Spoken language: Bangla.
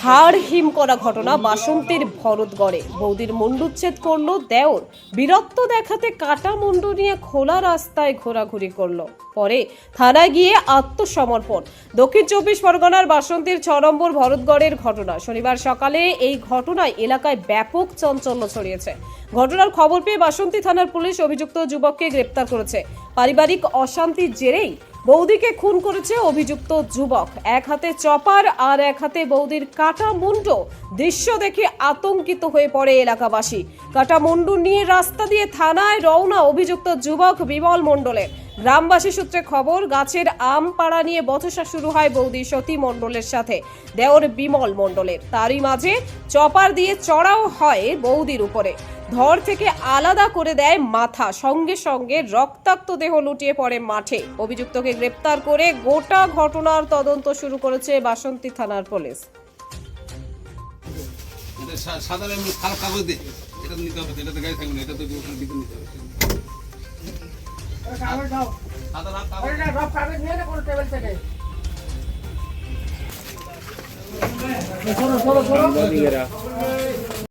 হাড় হিম করা ঘটনা বাসন্তীর ভরতগড়ে। বৌদির মুন্ডুচ্ছেদ করলো দেওর। বীরত্ব দেখাতে কাটা মুন্ডু নিয়ে খোলা রাস্তায় ঘোরাঘুরি করলো, পরে থানায় গিয়ে আত্মসমর্পণ। দক্ষিণ 24 পরগনার বাসন্তীর 6 নম্বর ভরতগড়ের ঘটনা। শনিবার সকালে এই ঘটনায় এলাকায় ব্যাপক চাঞ্চল্য ছড়িয়েছে। ঘটনার খবর পেয়ে বাসন্তী থানার পুলিশ অভিযুক্ত যুবককে গ্রেপ্তার করেছে। পারিবারিক অশান্তির জেরেই বৌদিকে খুন করেছে অভিযুক্ত যুবক। এক হাতে চপার আর এক হাতে বৌদির কাটা মুন্ডু। দৃশ্য দেখে আতঙ্কিত হয়ে পড়ে এলাকাবাসী। কাটা মুন্ডু নিয়ে রাস্তা দিয়ে থানায় রওনা অভিযুক্ত যুবক বিমল মণ্ডলের। গ্রামবাসী সূত্রে খবর, গাছের আম পাড়া নিয়ে বচসা শুরু হয় বৌদি সতী মণ্ডলের সাথে দেওর বিমল মণ্ডলের। তারই মাঝে চপার দিয়ে চড়াও হয় বৌদির উপরে। ধর থেকে আলাদা করে দেয় মাথা, সঙ্গে সঙ্গে রক্তাক্ত দেহ লুটিয়ে পড়ে মাঠে। অভিযুক্তকে গ্রেপ্তার করে গোটা ঘটনার তদন্ত শুরু করেছে বাসন্তী থানার পুলিশ।